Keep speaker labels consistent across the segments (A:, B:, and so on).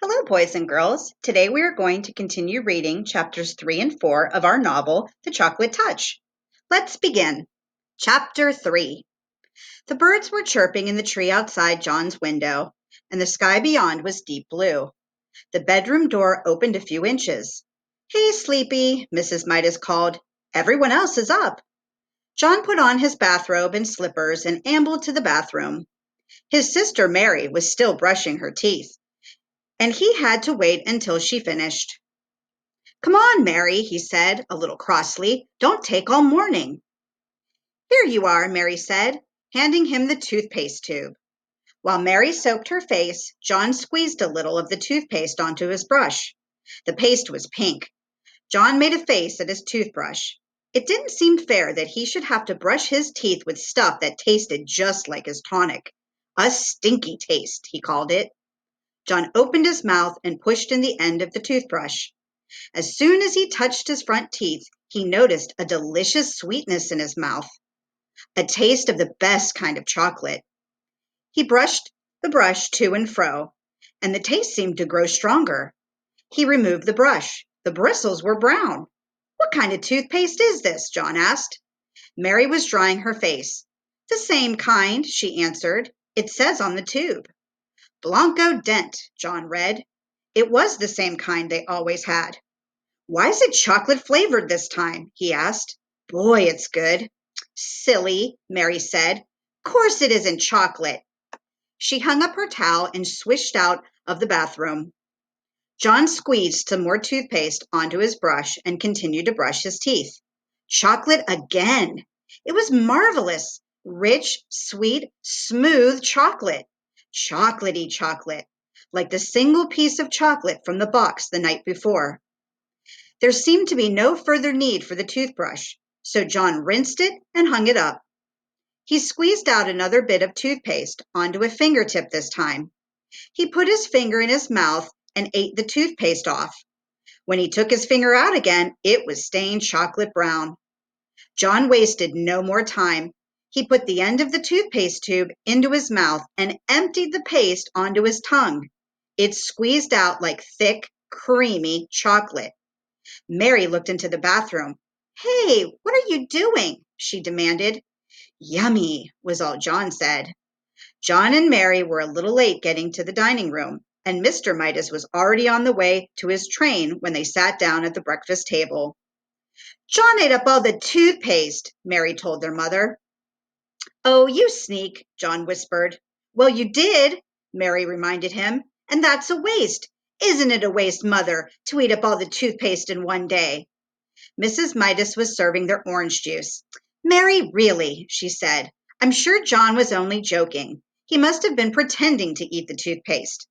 A: Hello, boys and girls. Today we are going to continue reading chapters 3 and 4 of our novel, The Chocolate Touch. Let's begin. Chapter 3. The birds were chirping in the tree outside John's window, and the sky beyond was deep blue. The bedroom door opened a few inches. "Hey, Sleepy," Mrs. Midas called. "Everyone else is up." John put on his bathrobe and slippers and ambled to the bathroom. His sister Mary was still brushing her teeth, and he had to wait until she finished. "Come on, Mary," he said, a little crossly. "Don't take all morning." "Here you are," Mary said, handing him the toothpaste tube. While Mary soaped her face, John squeezed a little of the toothpaste onto his brush. The paste was pink. John made a face at his toothbrush. It didn't seem fair that he should have to brush his teeth with stuff that tasted just like his tonic. A stinky taste, he called it. John opened his mouth and pushed in the end of the toothbrush. As soon as he touched his front teeth, he noticed a delicious sweetness in his mouth, a taste of the best kind of chocolate. He brushed the brush to and fro, and the taste seemed to grow stronger. He removed the brush. The bristles were brown. "What kind of toothpaste is this?" John asked. Mary was drying her face. "The same kind," she answered. "It says on the tube." "Blanco Dent," John read. It was the same kind they always had. "Why is it chocolate flavored this time?" he asked. "Boy, it's good." "Silly," Mary said. "Course it isn't chocolate." She hung up her towel and swished out of the bathroom. John squeezed some more toothpaste onto his brush and continued to brush his teeth. Chocolate again. It was marvelous. Rich, sweet, smooth chocolate. Chocolatey chocolate, like the single piece of chocolate from the box the night before. There seemed to be no further need for the toothbrush, so John rinsed it and hung it up. He squeezed out another bit of toothpaste onto a fingertip this time. He put his finger in his mouth and ate the toothpaste off. When he took his finger out again, it was stained chocolate brown. John wasted no more time. He put the end of the toothpaste tube into his mouth and emptied the paste onto his tongue. It squeezed out like thick, creamy chocolate. Mary looked into the bathroom. "Hey, what are you doing?" she demanded. "Yummy," was all John said. John and Mary were a little late getting to the dining room, and Mr. Midas was already on the way to his train when they sat down at the breakfast table. "John ate up all the toothpaste," Mary told their mother. "Oh, you sneak," John whispered. "Well, you did," Mary reminded him, "and that's a waste. Isn't it a waste, Mother, to eat up all the toothpaste in one day?" Mrs. Midas was serving their orange juice. "Mary, really," she said, "I'm sure John was only joking. He must have been pretending to eat the toothpaste."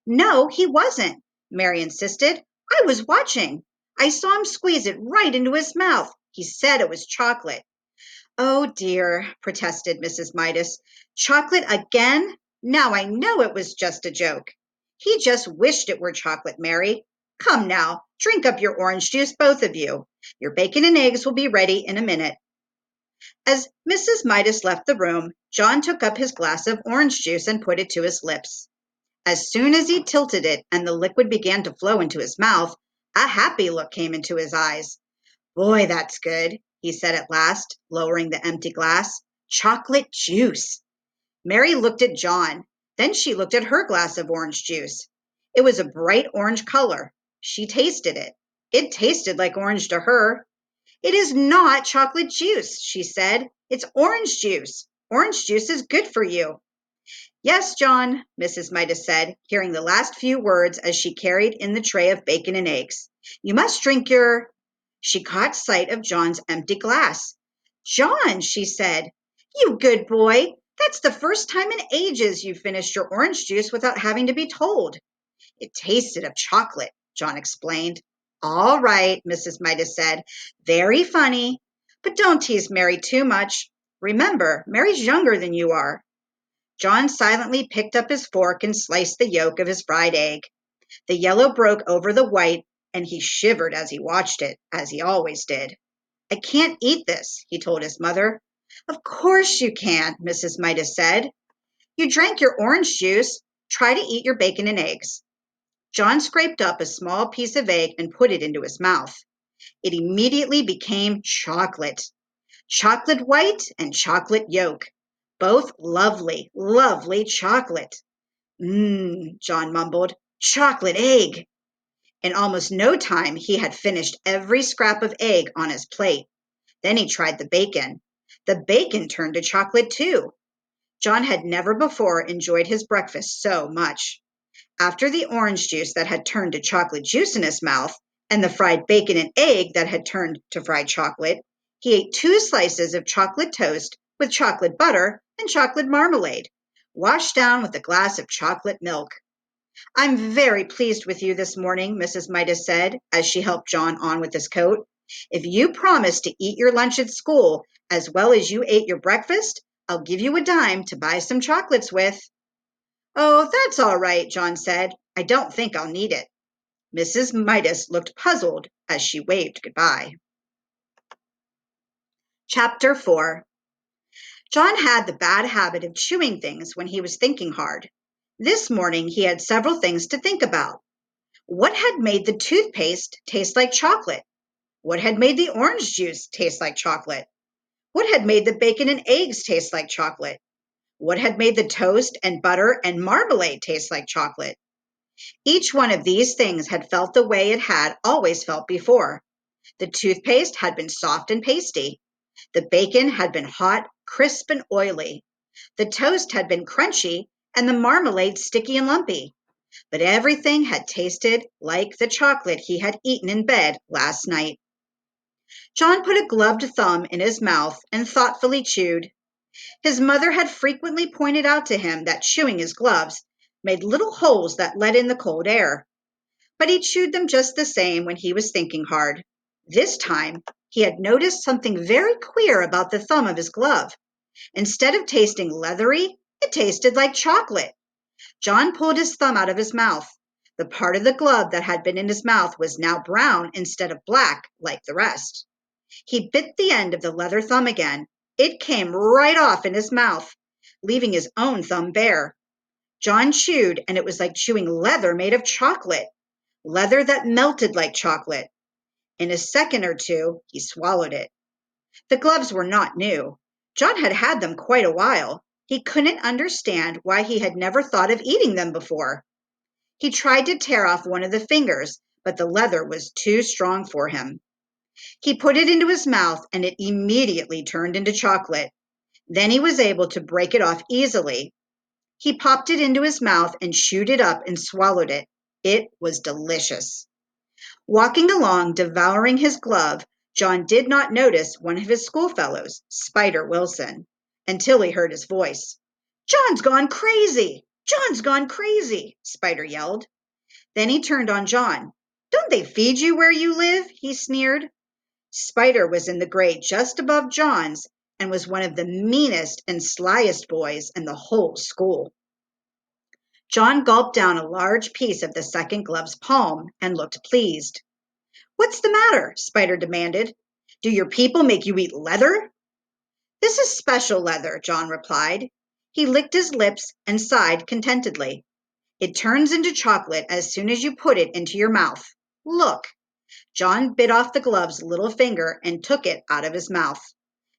A: "No, he wasn't," Mary insisted. "I was watching. I saw him squeeze it right into his mouth. He said it was chocolate." "Oh, dear," protested Mrs. Midas. "Chocolate again? Now I know it was just a joke." "He just wished it were chocolate, Mary. Come now, drink up your orange juice, both of you. Your bacon and eggs will be ready in a minute." As Mrs. Midas left the room, John took up his glass of orange juice and put it to his lips. As soon as he tilted it and the liquid began to flow into his mouth, a happy look came into his eyes. "Boy, that's good," he said at last, lowering the empty glass. "Chocolate juice." Mary looked at John. Then she looked at her glass of orange juice. It was a bright orange color. She tasted it. It tasted like orange to her. "It is not chocolate juice," she said. "It's orange juice. Orange juice is good for you." "Yes, John," Mrs. Midas said, hearing the last few words as she carried in the tray of bacon and eggs. "You must drink your—" She caught sight of John's empty glass. "John," she said, "you good boy. That's the first time in ages you've finished your orange juice without having to be told." "It tasted of chocolate," John explained. "All right," Mrs. Midas said. "Very funny. But don't tease Mary too much. Remember, Mary's younger than you are." John silently picked up his fork and sliced the yolk of his fried egg. The yellow broke over the white, and he shivered as he watched it, as he always did. "I can't eat this," he told his mother. "Of course you can't," Mrs. Midas said. "You drank your orange juice. Try to eat your bacon and eggs." John scraped up a small piece of egg and put it into his mouth. It immediately became chocolate. Chocolate white and chocolate yolk. Both lovely, lovely chocolate. John mumbled. Chocolate egg. In almost no time, he had finished every scrap of egg on his plate. Then he tried the bacon. The bacon turned to chocolate too. John had never before enjoyed his breakfast so much. After the orange juice that had turned to chocolate juice in his mouth, and the fried bacon and egg that had turned to fried chocolate, he ate 2 slices of chocolate toast with chocolate butter and chocolate marmalade, washed down with a glass of chocolate milk. I'm very pleased with you this morning, Mrs. Midas said, as she helped John on with his coat. If you promise to eat your lunch at school as well as you ate your breakfast, I'll give you a dime to buy some chocolates with. Oh, that's all right, John said. I don't think I'll need it. Mrs. Midas looked puzzled as she waved goodbye. Chapter 4. John had the bad habit of chewing things when he was thinking hard. This morning he had several things to think about. What had made the toothpaste taste like chocolate? What had made the orange juice taste like chocolate? What had made the bacon and eggs taste like chocolate? What had made the toast and butter and marmalade taste like chocolate? Each one of these things had felt the way it had always felt before. The toothpaste had been soft and pasty. The bacon had been hot, crisp, and oily. The toast had been crunchy, and the marmalade sticky and lumpy. But everything had tasted like the chocolate he had eaten in bed last night. John put a gloved thumb in his mouth and thoughtfully chewed. His mother had frequently pointed out to him that chewing his gloves made little holes that let in the cold air. But he chewed them just the same when he was thinking hard. This time, he had noticed something very queer about the thumb of his glove. Instead of tasting leathery, it tasted like chocolate. John pulled his thumb out of his mouth. The part of the glove that had been in his mouth was now brown instead of black like the rest. He bit the end of the leather thumb again. It came right off in his mouth, leaving his own thumb bare. John chewed, and it was like chewing leather made of chocolate, leather that melted like chocolate. In a second or two, he swallowed it. The gloves were not new. John had had them quite a while. He couldn't understand why he had never thought of eating them before. He tried to tear off one of the fingers, but the leather was too strong for him. He put it into his mouth, and it immediately turned into chocolate. Then he was able to break it off easily. He popped it into his mouth and chewed it up and swallowed it. It was delicious. Walking along, devouring his glove, John did not notice one of his schoolfellows, Spider Wilson, until he heard his voice. "John's gone crazy! John's gone crazy!" Spider yelled. Then he turned on John. "Don't they feed you where you live?" he sneered. Spider was in the grade just above John's and was one of the meanest and slyest boys in the whole school. John gulped down a large piece of the second glove's palm and looked pleased. "What's the matter?" Spider demanded. "Do your people make you eat leather?" "This is special leather," John replied. He licked his lips and sighed contentedly. "It turns into chocolate as soon as you put it into your mouth. Look." John bit off the glove's little finger and took it out of his mouth.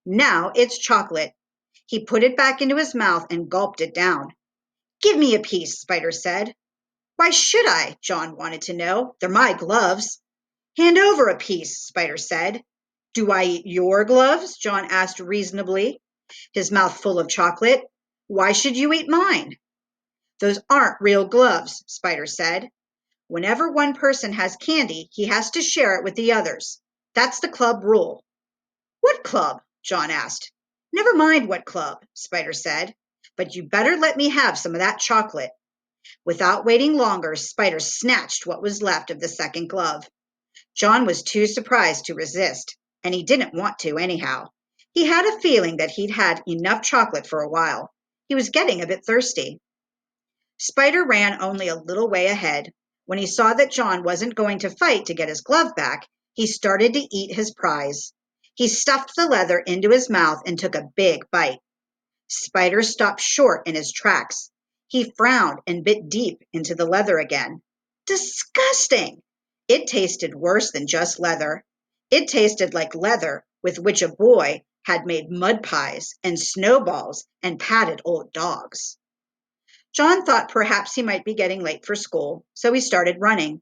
A: "Now it's chocolate." He put it back into his mouth and gulped it down. "Give me a piece," Spider said. "Why should I?" John wanted to know. "They're my gloves." "Hand over a piece," Spider said. "Do I eat your gloves?" John asked reasonably, his mouth full of chocolate. "Why should you eat mine?" "Those aren't real gloves," Spider said. "Whenever one person has candy, he has to share it with the others. That's the club rule." "What club?" John asked. "Never mind what club," Spider said, "but you better let me have some of that chocolate." Without waiting longer, Spider snatched what was left of the second glove. John was too surprised to resist, and he didn't want to anyhow. He had a feeling that he'd had enough chocolate for a while. He was getting a bit thirsty. Spider ran only a little way ahead. When he saw that John wasn't going to fight to get his glove back, he started to eat his prize. He stuffed the leather into his mouth and took a big bite. Spider stopped short in his tracks. He frowned and bit deep into the leather again. Disgusting! It tasted worse than just leather. It tasted like leather with which a boy had made mud pies and snowballs and patted old dogs. John thought perhaps he might be getting late for school, so he started running.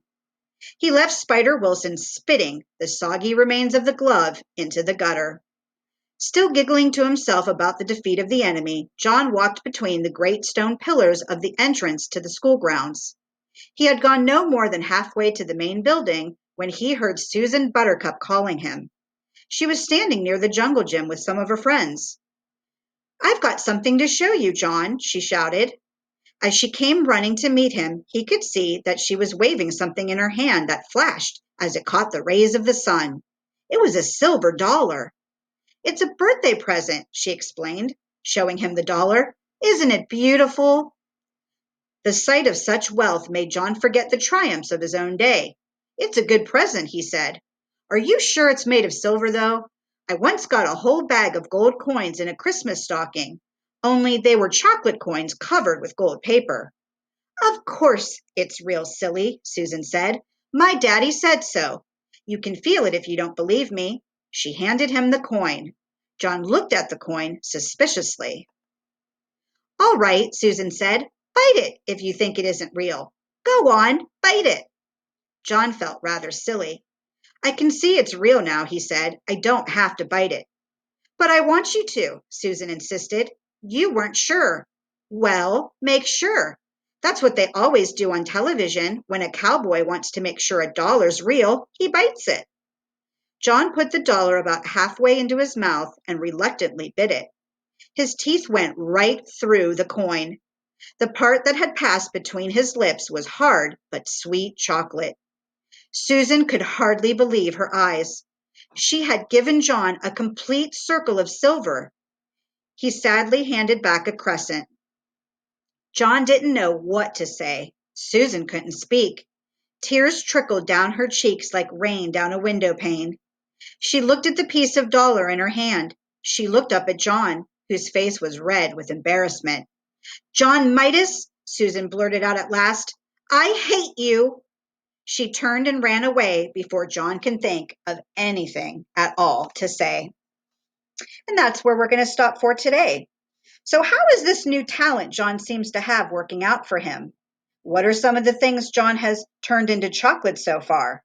A: He left Spider Wilson spitting the soggy remains of the glove into the gutter. Still giggling to himself about the defeat of the enemy, John walked between the great stone pillars of the entrance to the school grounds. He had gone no more than halfway to the main building when he heard Susan Buttercup calling him. She was standing near the jungle gym with some of her friends. "I've got something to show you, John," she shouted. As she came running to meet him, he could see that she was waving something in her hand that flashed as it caught the rays of the sun. It was a silver dollar. "It's a birthday present," she explained, showing him the dollar. "Isn't it beautiful?" The sight of such wealth made John forget the triumphs of his own day. "It's a good present," he said. "Are you sure it's made of silver, though? I once got a whole bag of gold coins in a Christmas stocking, only they were chocolate coins covered with gold paper." "Of course it's real, silly," Susan said. "My daddy said so. You can feel it if you don't believe me." She handed him the coin. John looked at the coin suspiciously. "All right," Susan said. "Bite it if you think it isn't real. Go on, bite it." John felt rather silly. "I can see it's real now," he said. "I don't have to bite it." "But I want you to," Susan insisted. "You weren't sure." "Well, make sure. That's what they always do on television. When a cowboy wants to make sure a dollar's real, he bites it." John put the dollar about halfway into his mouth and reluctantly bit it. His teeth went right through the coin. The part that had passed between his lips was hard but sweet chocolate. Susan could hardly believe her eyes. She had given John a complete circle of silver. He sadly handed back a crescent. John didn't know what to say. Susan couldn't speak. Tears trickled down her cheeks like rain down a window pane. She looked at the piece of dollar in her hand. She looked up at John, whose face was red with embarrassment. "John Midas," Susan blurted out at last, "I hate you." She turned and ran away before John can think of anything at all to say. And that's where we're going to stop for today. So, how is this new talent John seems to have working out for him? What are some of the things John has turned into chocolate so far?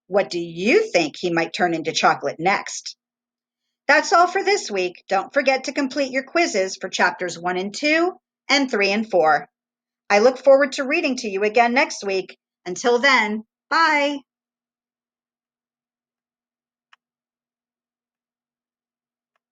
A: What do you think he might turn into chocolate next? That's all for this week. Don't forget to complete your quizzes for chapters 1 and 2 and 3 and 4. I look forward to reading to you again next week. Until then, bye.